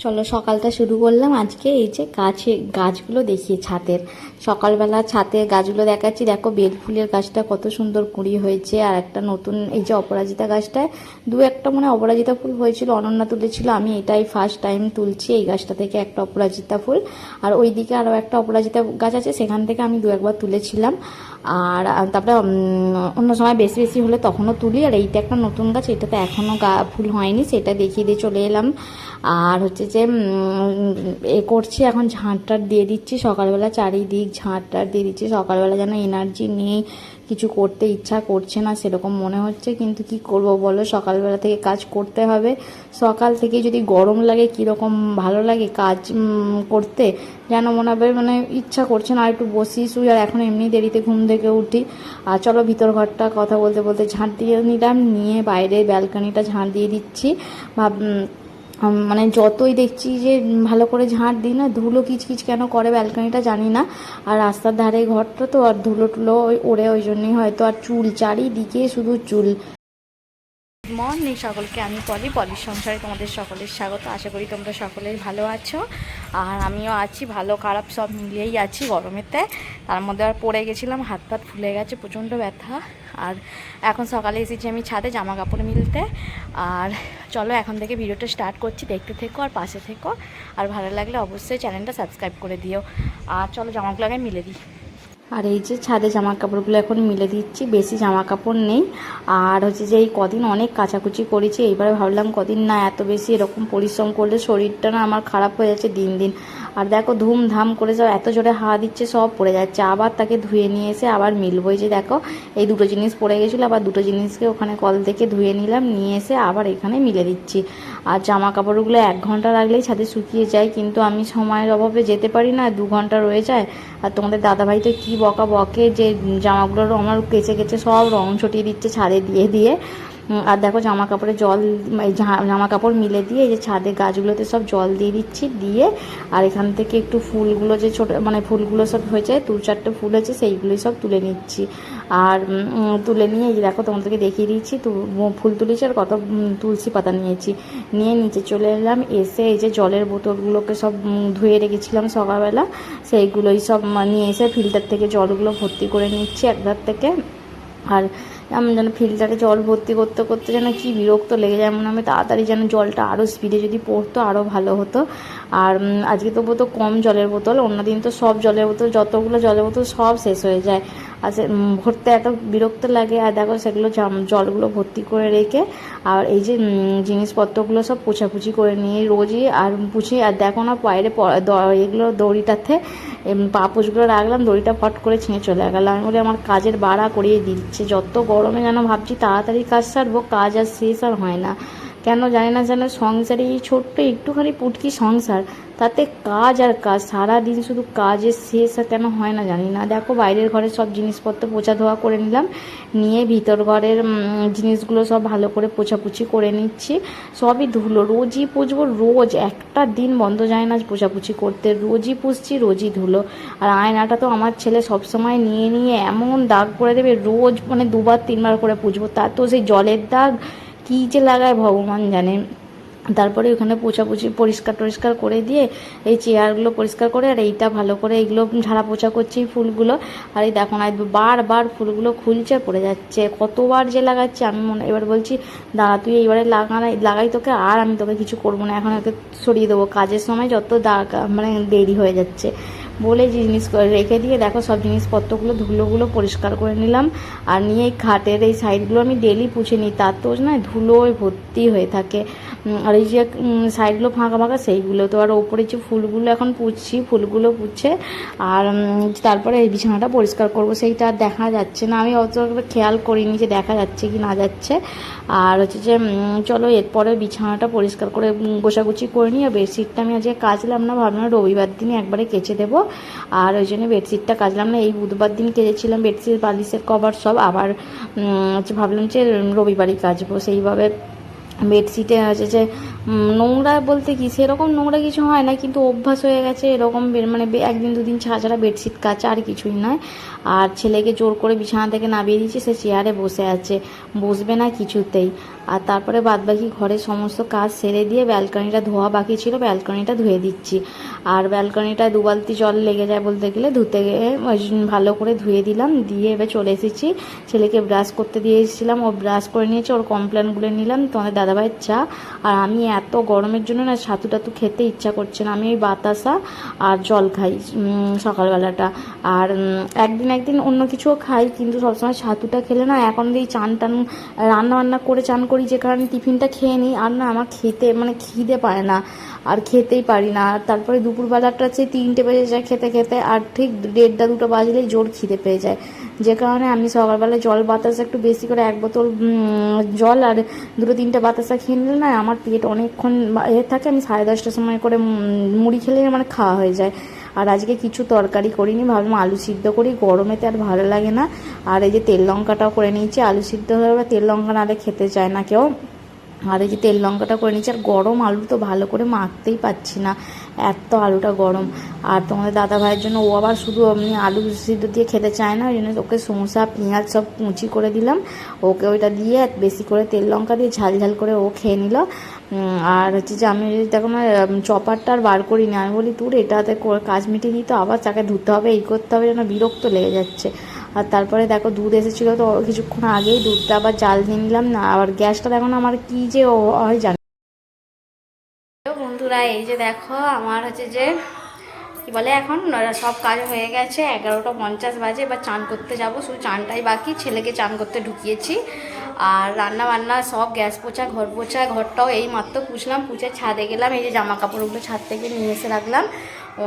চলো সকালটা শুরু করলাম আজকে এই যে গাছগুলো দেখিয়ে ছাদের সকালবেলা ছাদে গাছগুলো দেখাচ্ছি। দেখো বেল ফুলের গাছটা কত সুন্দর কুঁড়ি হয়েছে, আর একটা নতুন এই যে অপরাজিতা গাছটায় দু একটা মানে অপরাজিতা ফুল হয়েছিল, অনন্যা তুলেছিল, আমি এটাই ফার্স্ট টাইম তুলছি এই গাছটা থেকে একটা অপরাজিতা ফুল। আর ওইদিকে আরও একটা অপরাজিতা গাছ আছে, সেখান থেকে আমি দু একবার তুলেছিলাম। আর তারপরে অন্য সময় বেশি বেশি হলে তখনও তুলি। আর এইটা একটা নতুন গাছ, এটাতে এখনও ফুল হয়নি, সেটা দেখিয়ে দিয়ে চলে এলাম। আর হচ্ছে যে করছি এখন, ঝাঁটটার দিয়ে দিচ্ছি সকালবেলা, চারিদিক ঝাঁটটার দিয়ে দিচ্ছি সকালবেলা, যেন এনার্জি নেই, কিছু করতে ইচ্ছা করছে না সেরকম মনে হচ্ছে। কিন্তু কি করব বলো, সকালবেলা থেকে কাজ করতে হবে। সকাল থেকে যদি গরম লাগে কীরকম ভালো লাগে কাজ করতে, যেন মনে হবে মানে ইচ্ছা করছে না, আর একটু বসি শুই। আর এখন এমনি দেরিতে ঘুম থেকে উঠি। আর চলো ভিতর ঘরটা কথা বলতে বলতে ঝাঁট দিয়ে নিলাম, নিয়ে বাইরে ব্যালকনিটা ঝাঁট দিয়ে দিচ্ছি। মানে যতই দেখছি যে ভালো করে ঝাঁট দিই না, ধুলো কিচকিচ কেন করে ব্যালকনিটা জানি না। আর রাস্তার ধারে ঘরটা তো, আর ধুলো টুলো ওড়ে, ওই জন্যই হয়তো। আর চুল চারিদিকে শুধু চুল। গুড মর্নিং সকলকে, আমি পলির সংসারে তোমাদের সকলের স্বাগত। আশা করি তোমরা সকলেই ভালো আছো, আর আমিও আছি, ভালো খারাপ সব মিলিয়েই আছি গরমেতে। তার মধ্যে আর পড়ে গেছিলাম, হাত পাত ফুলে গেছে, প্রচণ্ড ব্যথা। আর এখন সকালে এসেছি আমি ছাদে জামা কাপড় মিলতে। আর চলো এখন থেকে ভিডিওটা স্টার্ট করছি, দেখতে থেকো আর পাশে থেকো। আর ভালো লাগলে অবশ্যই চ্যানেলটা সাবস্ক্রাইব করে দিও। আর চলো জামাগুলো আগে মিলে দিই। আর এই যে ছাদে জামা কাপড়গুলো এখন মিলে দিচ্ছি, বেশি জামা কাপড় নেই। আর হচ্ছে যে এই কদিন অনেক কাচাকুচি করেছি, এইবারে ভাবলাম কদিন না এত বেশি এরকম পরিশ্রম করলে শরীরটা না আমার খারাপ হয়ে যাচ্ছে দিন দিন। আর দেখো ধুমধাম করে সব এত জোরে হাওয়া দিচ্ছে, সব পড়ে যাচ্ছে। আবার তাকে ধুয়ে নিয়ে এসে আবার মিলবো। এই যে দেখো এই দুটো জিনিস পড়ে গেছিলো, আবার দুটো জিনিসকে ওখানে কল থেকে ধুয়ে নিলাম, নিয়ে এসে আবার এখানে মিলে দিচ্ছি। আর জামা কাপড়গুলো 1 ঘন্টা রাখলেই ছাদে শুকিয়ে যায়, কিন্তু আমি সময়ের অভাবে যেতে পারি না, 2 ঘন্টা রয়ে যায়। আর তোমাদের দাদাভাই তো কী বকা বকে যে জামাগুলোর আমার কেচে কেচে সব রং ছটিয়ে দিচ্ছে ছাদে দিয়ে দিয়ে। আর দেখো জামা কাপড়ে জল, জামা কাপড় মিলে দিয়ে এই যে ছাদে গাছগুলোতে সব জল দিয়ে দিচ্ছি, দিয়ে আর এখান থেকে একটু ফুলগুলো যে ছোটো মানে ফুলগুলো সব হয়েছে, 2-4টে ফুল হয়েছে, সেইগুলোই সব তুলে নিচ্ছি। আর তুলে নিয়ে এই যে দেখো তোমাদেরকে দেখিয়ে দিচ্ছি ফুল তুলেছি, আর কত তুলসী পাতা নিয়েছি। নিয়ে নিচে চলে এলাম, এসে এই যে জলের বোতলগুলোকে সব ধুয়ে রেখেছিলাম সকালবেলা, সেইগুলোই সব নিয়ে এসে ফিল্টার থেকে জলগুলো ভর্তি করে নিচ্ছি একধার থেকে। আর আমি যেন ফিল্টারে জল ভর্তি করতে করতে যেন কি বিরক্ত লেগে যায়, মনে হয় তাড়াতাড়ি যেন জলটা আরও স্পিডে যদি পড়তো আরও ভালো হতো। আর আজকে তবু তো কম জলের বোতল, অন্যদিন তো সব জলের বোতল, যতগুলো জলের বোতল সব শেষ হয়ে যায়। আর ভরতে এত বিরক্ত লাগে। আর দেখো সেগুলো জলগুলো ভর্তি করে রেখে আর এই যে জিনিসপত্রগুলো সব পোছাপুছি করে নিয়ে রোজই আর পুছি। আর দেখো না বাইরে এগুলো দড়িটাতে পাপোশগুলো রাখলাম, দড়িটা ফট করে ছিঁড়ে চলে গেল। আমি বলি আমার কাজের বাড়া করিয়ে দিচ্ছে, যত গরমে যেন ভাবছি তাড়াতাড়ি কাজ সারবো, কাজ আর শেষ আর হয় না কেন জানি না। যেন সংসারে এই ছোট্ট একটুখানি পুটকি সংসার, তাতে কাজ আর কাজ, সারাদিন শুধু কাজের শেষ আর কেন হয় না জানি না। দেখো বাইরের ঘরের সব জিনিসপত্র পোছা ধোয়া করে নিলাম, নিয়ে ভিতর ঘরের জিনিসগুলো সব ভালো করে পোছাপুছি করে নিচ্ছি। সবই ধুলো, রোজই পুছবো, রোজ একটা দিন বন্ধ যায় না পোছাপুছি করতে, রোজই পুছছি রোজই ধুলো। আর আয়নাটা তো আমার ছেলে সবসময় নিয়ে নিয়ে এমন দাগ করে দেবে, রোজ মানে 2-3 বার করে পুছবো, তার তো সেই জলের দাগ কী যে লাগায় ভগবান জানে। তারপরে ওখানে পোছাপুছি পরিষ্কার করে দিয়ে এই চেয়ারগুলো পরিষ্কার করে, আর এইটা ভালো করে এইগুলো ঝাড়া পোছা করছি ফুলগুলো। আর এই দেখো না বারবার ফুলগুলো খুলছে পড়ে যাচ্ছে, কতবার যে লাগাচ্ছে। আমি এবার বলছি দাঁড়া তুই এইবারে লাগাই তোকে, আর আমি তোকে কিছু করবো না, এখন ওকে সরিয়ে দেবো, কাজের সময় যত দাগ মানে দেরি হয়ে যাচ্ছে বলে জিনিস রেখে দিয়ে দেখো সব জিনিসপত্রগুলো ধুলোগুলো পরিষ্কার করে নিলাম। আর নিয়ে এই খাটের এই সাইডগুলো আমি ডেলি পুছে নিই, তার তো না ধুলোয় ভর্তি হয়ে থাকে। আর এই যে সাইডগুলো ফাঁকা ফাঁকা সেইগুলো তো। আর ওপরে যে ফুলগুলো এখন পুছছি, ফুলগুলো পুছে আর তারপরে এই বিছানাটা পরিষ্কার করব, সেইটা আর দেখা যাচ্ছে না, আমি অত খেয়াল করিনি যে দেখা যাচ্ছে কি না যাচ্ছে। আর হচ্ছে যে চলো এরপরে বিছানাটা পরিষ্কার করে গোছাগুছি করে নিই। আর বেডশিটটা আমি আজকে কাচলাম না, ভাবলাম রবিবার দিনে একবারে কেচে দেবো। আর ওই জন্য বেডশিটটা কাচলাম না, এই বুধবার দিন কেচেছিলাম বেডশিট বালিশের কভার সব, আবার ভাবলাম যে রবিবারই কাচবো। সেইভাবে বেডশিটে আছে যে নোংরা বলতে কি সেরকম নোংরা কিছু হয় না, কিন্তু অভ্যাস হয়ে গেছে এরকম, মানে 1-2 দিন ছাড়া বেডশিট কাচা, আর কিছুই নয়। আর ছেলেকে জোর করে বিছানা থেকে নামিয়ে দিয়েছি, সে চেয়ারে বসে আছে, বসবে না কিছুতেই। আর তারপরে বাদবাকি ঘরের সমস্ত কাজ সেরে দিয়ে ব্যালকনিটা ধোয়া বাকি ছিল, ব্যালকনিটা ধুয়ে দিচ্ছি। আর ব্যালকনিটা 2 বালতি জল লেগে যায় বলতে গেলে, ধুতে গিয়ে ভালো করে ধুয়ে দিলাম, দিয়ে এবার চলে এসেছি। ছেলেকে ব্রাশ করতে দিয়ে এসেছিলাম, ও ব্রাশ করে নিয়েছে, ওর কমপ্লেনগুলো নিলাম, তোমাদের দাদাভাইয়ের চা। আর আমি এত গরমের জন্য না ছাতু টাতু খেতে ইচ্ছা করছে না, আমি ওই বাতাসা আর জল খাই সকালবেলাটা। আর একদিন অন্য কিছুও খাই, কিন্তু সবসময় ছাতুটা খেলে না এখন এই চান টান রান্না করে চান করি, যে কারণে টিফিনটা খেয়ে নিই। আর না আমার খেতে মানে খিদে পায় না, আর খেতেই পারি না। আর তারপরে দুপুরবেলাটা হচ্ছে 3টে বেজে যায় খেতে খেতে, আর ঠিক 1:30-2টা বাজলেই জোর খিদে পেয়ে যায়, যে কারণে আমি সকালবেলা জল বাতাসা একটু বেশি করে 1 বোতল জল আর 2-3টে বাতাসা খেয়ে নিলে না আমার পেট অনেকক্ষণ থাকে। আমি 10:30টার সময় করে মুড়ি খেলে মানে খাওয়া হয়ে যায়। আর আজকে কিছু তরকারি করিনি, ভাবলাম আলু সিদ্ধ করি, গরমেতে আর ভালো লাগে না। আর এই যে তেল লঙ্কাটাও করে নিয়েছি, আলু সিদ্ধ হয়ে তেল লঙ্কা নাহলে খেতে চায় না কেউ। আর এই যে তেল লঙ্কাটা করে নিচ্ছি। আর গরম আলু তো ভালো করে মাখতেই পাচ্ছি না, এত আলুটা গরম। আর তোমাদের দাদা ভাইয়ের জন্য ও আবার শুধু আলু সিদ্ধ দিয়ে খেতে চায় না, ওই জন্য ওকে শসা পেঁয়াজ সব কুচি করে দিলাম, ওকে ওইটা দিয়ে বেশি করে তেল লঙ্কা দিয়ে ঝাল ঝাল করে ও খেয়ে নিল। আর হচ্ছে যে আমি দেখো না চপারটা আর বার করি না, আমি বলি তোর এটাতে কাজ মিটিয়ে দিই, তো আবার তাকে ধুতে হবে, এই করতে হবে, যেন বিরক্ত লেগে যাচ্ছে। আর তারপরে দেখো দুধ এসেছিলো, তো কিছুক্ষণ আগেই দুধটা আবার জাল দিয়ে নিলাম না। আবার গ্যাসটা দেখো না আমার কী যে হয় জানি। বন্ধুরা এই যে দেখো আমার হচ্ছে যে কি বলে, এখন সব কাজ হয়ে গেছে, 11:50 বাজে। এবার চান করতে যাব, শুধু চানটাই বাকি, ছেলেকে চান করতে ঢুকিয়েছি। আর রান্না বান্না সব, গ্যাস পোছা, ঘর পোছা, ঘরটাও এই মাত্র পুছলাম, পুছে ছাদে গেলাম। এই যে জামা কাপড়গুলো ছাদ থেকে নিয়ে এসে রাখলাম,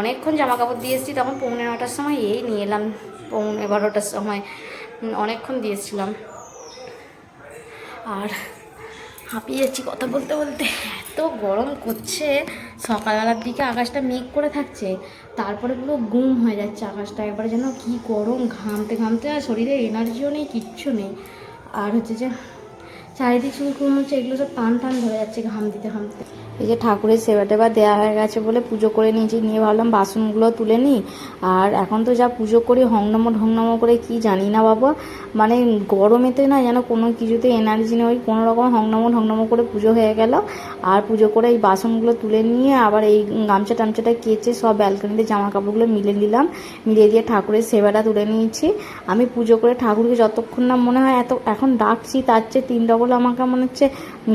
অনেকক্ষণ জামা কাপড় দিয়ে এসেছি, তখন 9:45টার সময় এই নিয়ে এলাম, 11:30টার সময়, অনেকক্ষণ দিয়ে এসেছিলাম। আর হাঁপিয়ে যাচ্ছি কথা বলতে বলতে, এত গরম করছে। সকালবেলার দিকে আকাশটা মেঘ করে থাকছে, তারপরে পুরো গুম হয়ে যাচ্ছে আকাশটা, একবারে যেন কি গরম, ঘামতে ঘামতে আর শরীরে এনার্জিও নেই, কিচ্ছু নেই। আর হচ্ছে যে চারিদিক শুধু মনে হচ্ছে এগুলো সব টান টান ধরে যাচ্ছে ঘাম দিতে ঘামতে। এই যে ঠাকুরের সেবা টেবা দেওয়া হয়ে গেছে বলে পুজো করে নিয়েছি, নিয়ে ভাবলাম বাসনগুলো তুলে নিই। আর এখন তো যা পুজো করি ঢংনমো করে কি জানি না বাবা, মানে গরমেতে না যেন কোনো কিছুতে এনার্জি নেই, কোনো রকম ঢংনমো করে পুজো হয়ে গেল। আর পুজো করে এই বাসনগুলো তুলে নিয়ে আবার এই গামছা টামছাটা কেচে সব ব্যালকনিতে জামা কাপড়গুলো মিলিয়ে দিয়ে ঠাকুরের সেবাটা তুলে নিয়েছি। আমি পুজো করে ঠাকুরকে যতক্ষণ না মনে হয় এখন ডাকছি, তার চেয়ে 3 ডবল আমাকে মনে হচ্ছে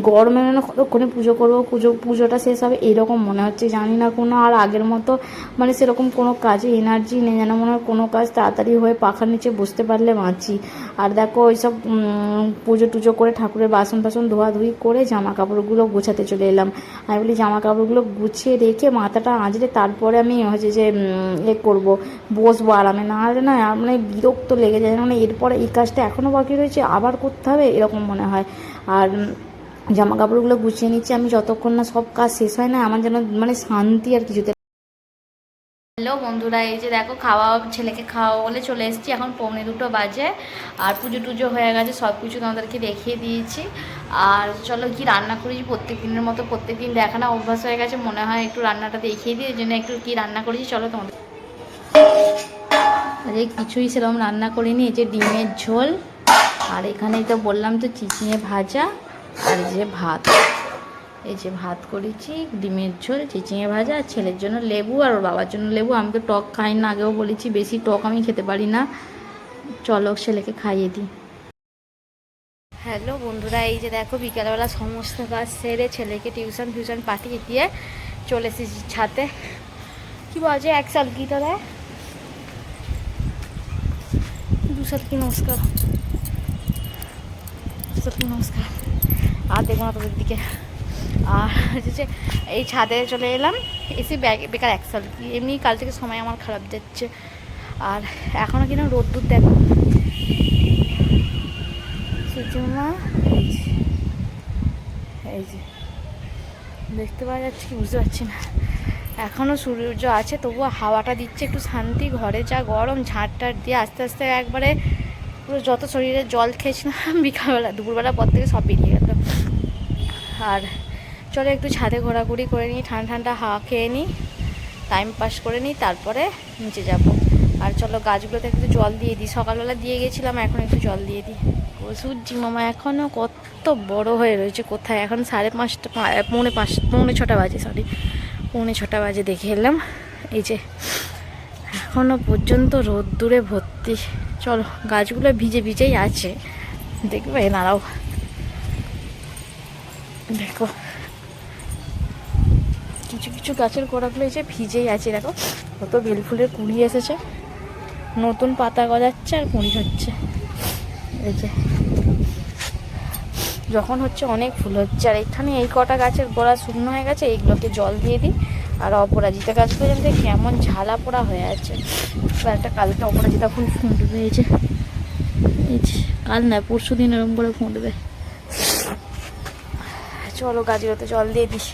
গরমে যেন কতক্ষণে পুজো করবো, পুজোটা শেষ হবে এরকম মনে হচ্ছে, জানি না কোনো। আর আগের মতো মানে সেরকম কোনো কাজে এনার্জি নেই, যেন মনে হয় কোনো কাজ তাড়াতাড়ি হয়ে পাখার নিচে বসতে পারলে বাঁচি। আর দেখো ওইসব পুজো টুজো করে ঠাকুরের বাসন টাসন ধোয়াধুয়ি করে জামা কাপড়গুলো গোছাতে চলে এলাম। আমি বলি জামা কাপড়গুলো গুছিয়ে রেখে মাথাটা আঁচড়ে তারপরে আমি হচ্ছে যে করবো, বসবো আরামে, না হলে না মানে বিরক্ত লেগে যায়, মানে এরপরে এই কাজটা এখনও বাকি রয়েছে আবার করতে হবে এরকম মনে হয়। আর জামা কাপড়গুলো গুছিয়ে নিচ্ছি আমি, যতক্ষণ না সব কাজ শেষ হয় না আমার যেন মানে শান্তি আর কিছুতে। হ্যালো বন্ধুরা, এই যে দেখো ছেলেকে খাওয়া বলে চলে এসেছি, এখন 1:45 বাজে। আর পুজো টুজো হয়ে গেছে, সব কিছু তোমাদেরকে দেখিয়ে দিয়েছি। আর চলো কি রান্না করেছি, প্রত্যেক দিনের মতো প্রত্যেক দিন দেখানো অভ্যাস হয়ে গেছে, মনে হয় একটু রান্নাটা দেখিয়ে দিই, এই জন্য একটু কি রান্না করেছি চলো তোমাদের। আরে কিছুই সেরকম রান্না করিনি, এই যে ডিমের ঝোল, আর এখানেই তো বললাম তো চিচিঙে ভাজা, আর এই যে ভাত, এই যে ভাত করেছি, ডিমের ঝোল, চিচিঙে ভাজা, আর ছেলের জন্য লেবু, আর ওর বাবার জন্য লেবু। আমি তো টক খাই না, আগেও বলেছি বেশি টক আমি খেতে পারি না। চলো ছেলেকে খাইয়ে দিই। হ্যালো বন্ধুরা, এই যে দেখো বিকালবেলা সমস্ত কাজ সেরে ছেলেকে টিউশন পাঠিয়ে দিয়ে চলে এসেছি ছাদে। কি বাজে 1 সাল কি তোরা 2 সাল কি নমস্কার, 2 সাল কি নমস্কার। আর দেখবো না তোদের দিকে। আর হচ্ছে এই ছাদে চলে এলাম, এসে বেকার 1 সাল কি, এমনি কাল থেকে সময় আমার খারাপ যাচ্ছে। আর এখনও কিনা রোদ্দুর দেখো, সূর্যমা এই যে দেখতে পাওয়া যাচ্ছে কি বুঝতে পারছি না, এখনও সূর্য আছে তবুও হাওয়াটা দিচ্ছে একটু শান্তি। ঘরে যা গরম, ঝাঁট টাট দিয়ে আস্তে আস্তে একবারে পুরো যত শরীরে জল খেয়েছিলাম বিকালবেলা দুপুরবেলা পর থেকে সব বেরিয়ে গেল। আর চলো একটু ছাদে ঘোরাঘুরি করে নিই, ঠান্ডা ঠান্ডা হাওয়া খেয়ে নিই, টাইম পাস করে নিই, তারপরে নিচে যাব। আর চলো গাছগুলোতে একটু জল দিয়ে দিই, সকালবেলা দিয়ে গেছিলাম, এখন একটু জল দিয়ে দিই। সূর্যি মামা এখনও কত বড় হয়ে রয়েছে। কোথায় এখন 5:30 পৌনে 6টা বাজে, সরি 5:45 বাজে দেখে এলাম। এই যে এখনও পর্যন্ত রোদ্দুরে ভর্তি। চলো, গাছগুলো ভিজে ভিজেই আছে, দেখবে নাড়াও, দেখো কিছু কিছু গাছের গোড়াগুলো এই যে ভিজেই আছে। দেখো কত বেলফুলের কুঁড়ি এসেছে, নতুন পাতা গজাচ্ছে আর কুঁড়ি হচ্ছে। এই যে যখন হচ্ছে অনেক ফুল হচ্ছে। আর এখানে এই কটা গাছের গোড়া শুকনো হয়ে গেছে, এইগুলোকে জল দিয়ে দিই। আর অপরাজিতা গাছগুলো যেন কেমন ঝালা পোড়া হয়ে আছে। একটা কালকে অপরাজিতা ফুল ফুটবে, এই যে কাল না পরশু দিন এরকম করে ফুটবে। চলো গাছগুলোতে জল দিয়ে দিস।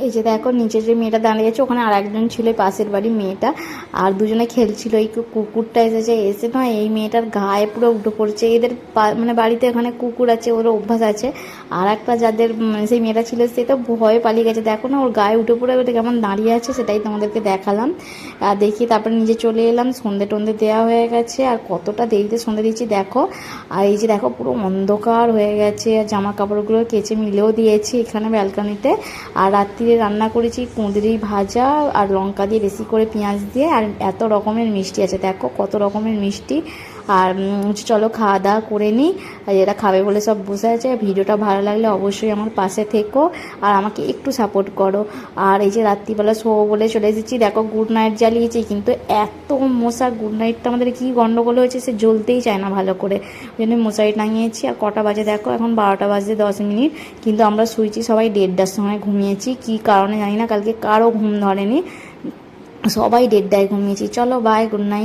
এই যে দেখো নিচে যে মেয়েটা দাঁড়িয়ে আছে, ওখানে আর একজন ছিল পাশের বাড়ি মেয়েটা, আর দুজনে খেলছিল। এই কুকুরটা এসে নয় এই মেয়েটার গায়ে পুরো উঠে পড়ছে। এদের মানে বাড়িতে এখানে কুকুর আছে, ওর অভ্যাস আছে। আর একটা যাদের সেই মেয়েটা ছিল সে তো ভয়ে পালিয়ে গেছে। দেখো না ওর গায়ে উঠে পড়ে ওটা কেমন দাঁড়িয়ে আছে, সেটাই তোমাদেরকে দেখালাম। আর দেখি তারপরে নিজে চলে এলাম। সন্ধে টন্ধে দেওয়া হয়ে গেছে, আর কতটা দেরিতে সন্ধে দিচ্ছি দেখো। আর এই যে দেখো পুরো অন্ধকার হয়ে গেছে। আর জামা কাপড়গুলো কেচে মিলেও দিয়েছি এখানে ব্যালকনিতে। আর রাত্রিরে রান্না করেছি কুঁদরি ভাজা আর লঙ্কা দিয়ে বেশি করে পেঁয়াজ দিয়ে, আর এত রকমের মিষ্টি আছে, দেখো কত রকমের মিষ্টি। আর চলো খাওয়া দাওয়া করে নিই। আর এরা খাবে বলে সব বসে আছে। ভিডিওটা ভালো লাগলে অবশ্যই আমার পাশে থেকো আর আমাকে একটু সাপোর্ট করো। আর এই যে রাত্রিবেলা শোবো বলে চলে এসেছি, দেখো গুড নাইট জ্বালিয়েছি, কিন্তু এত মশা, গুড নাইটটা আমাদের কী গন্ডগোল হয়েছে, সে জ্বলতেই চায় না ভালো করে, ওই জন্য মশারি টাঙিয়েছি। আর কটা বাজে দেখো, এখন 12টা বাজে 10 মিনিট, কিন্তু আমরা শুয়েছি সবাই 1:30টার সময় ঘুমিয়েছি। কী কারণে জানি না, কালকে কারও ঘুম ধরেনি, সবাই 1:30টায় ঘুমিয়েছি। চলো বাই, গুড নাইট।